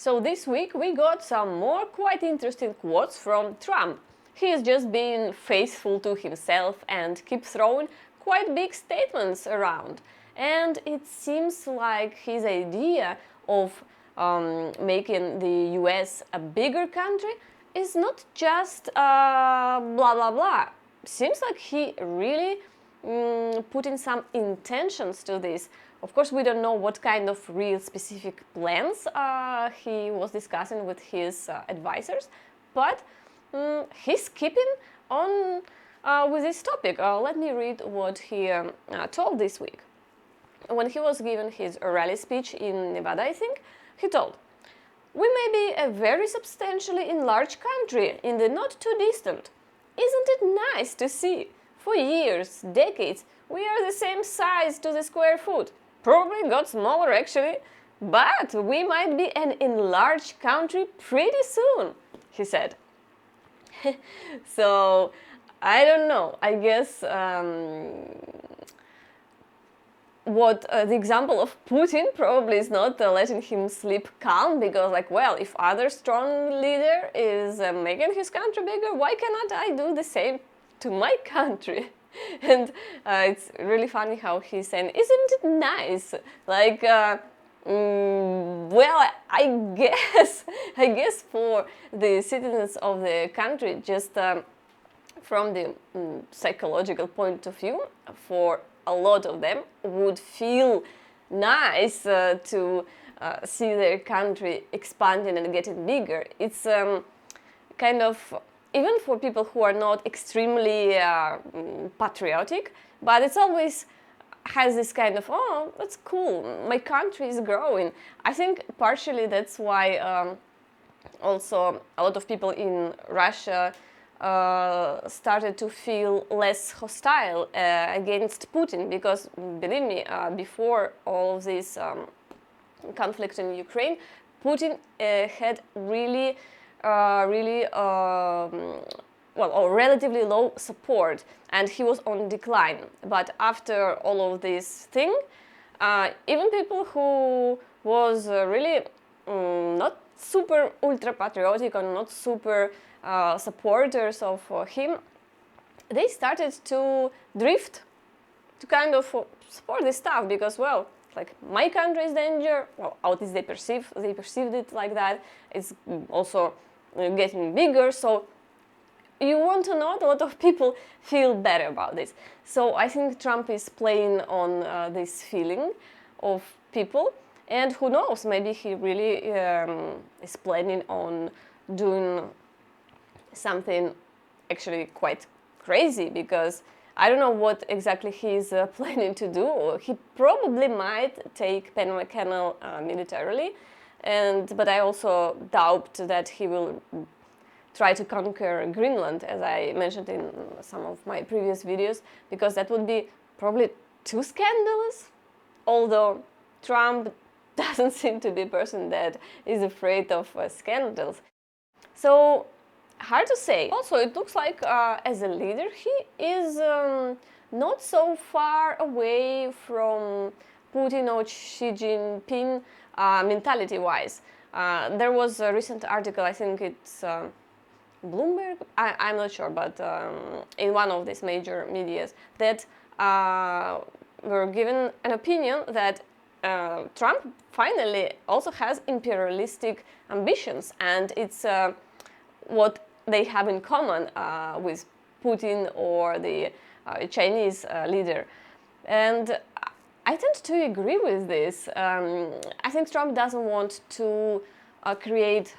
So this week we got some more quite interesting quotes from Trump. He is just being faithful to himself and keeps throwing quite big statements around. And it seems like his idea of making the US a bigger country is not just blah blah blah. Seems like he really putting some intentions to this. Of course, we don't know what kind of real specific plans he was discussing with his advisors, but he's keeping on with this topic. Let me read what he told this week. When he was giving his rally speech in Nevada, I think, he told, "We may be a very substantially enlarged country in the not too distant. Isn't it nice to see? For years, decades, we are the same size to the square foot. Probably got smaller actually, but we might be an enlarged country pretty soon," he said. So, I don't know, I guess what the example of Putin probably is not letting him sleep calm, because like, well, if other strong leader is making his country bigger, why cannot I do the same to my country? And it's really funny how he's saying, "Isn't it nice?" Like, well, I guess for the citizens of the country, just from the psychological point of view, for a lot of them would feel nice to see their country expanding and getting bigger. It's kind of, even for people who are not extremely patriotic, but it's always has this kind of, oh, that's cool, my country is growing. I think partially that's why also a lot of people in Russia started to feel less hostile against Putin, because believe me, before all of this conflict in Ukraine, Putin had really well, or relatively low support, and he was on decline. But after all of this thing, even people who was really not super ultra patriotic or not super supporters of him, they started to drift to kind of support this stuff, because, well, like, my country is danger. Well, at least they perceived it like that. It's also getting bigger, so you want to know, a lot of people feel better about this. So I think Trump is playing on this feeling of people, and who knows, maybe he really is planning on doing something actually quite crazy, because I don't know what exactly he's planning to do. He probably might take Panama Canal militarily, but I also doubt that he will try to conquer Greenland, as I mentioned in some of my previous videos, because that would be probably too scandalous. Although Trump doesn't seem to be a person that is afraid of scandals. So, hard to say. Also, it looks like as a leader he is not so far away from Putin or Xi Jinping mentality-wise. There was a recent article, I think it's Bloomberg, I'm not sure, but in one of these major medias, that were given an opinion that Trump finally also has imperialistic ambitions, and it's what they have in common with Putin or the Chinese leader. And I tend to agree with this. I think Trump doesn't want to create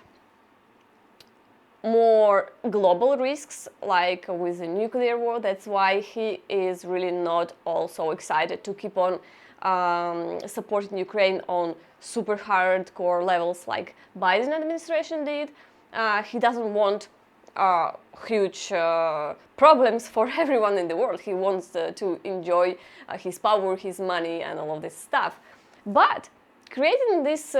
more global risks, like with the nuclear war. That's why he is really not also excited to keep on supporting Ukraine on super hardcore levels like Biden administration did. He doesn't want huge problems for everyone in the world. He wants to enjoy his power, his money, and all of this stuff. But creating this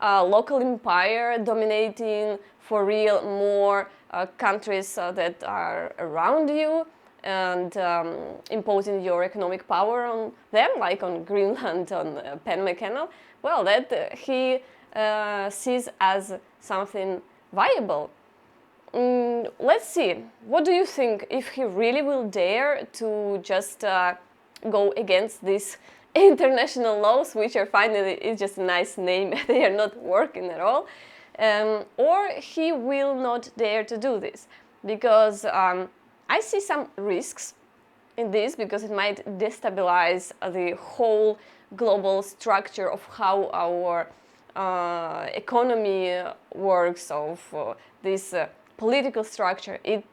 local empire, dominating for real more countries that are around you, and imposing your economic power on them, like on Greenland, on Panama Canal, well, that he sees as something viable. Let's see. What do you think if he really will dare to just go against these international laws, which are finally is just a nice name, they are not working at all, or he will not dare to do this? Because I see some risks in this, because it might destabilize the whole global structure of how our economy works, of this political structure. If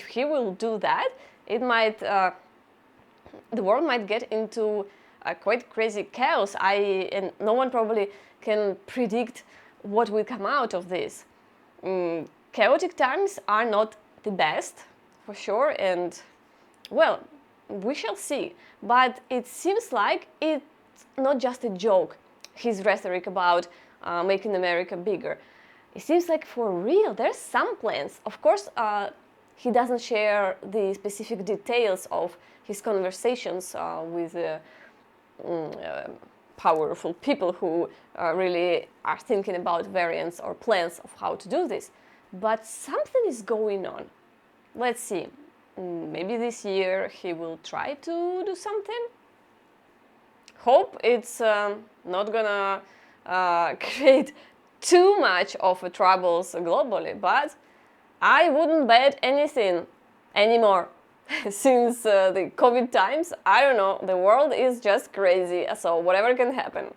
he will do that, it might the world might get into a quite crazy chaos. And no one probably can predict what will come out of this. Chaotic times are not the best, for sure, and well, we shall see. But it seems like it's not just a joke, his rhetoric about making America bigger. It seems like for real, there's some plans. Of course, he doesn't share the specific details of his conversations with powerful people who really are thinking about variants or plans of how to do this. But something is going on. Let's see. Maybe this year he will try to do something. Hope it's not gonna create too much of troubles globally, but I wouldn't bet anything anymore. Since the COVID times, I don't know, the world is just crazy, so whatever can happen.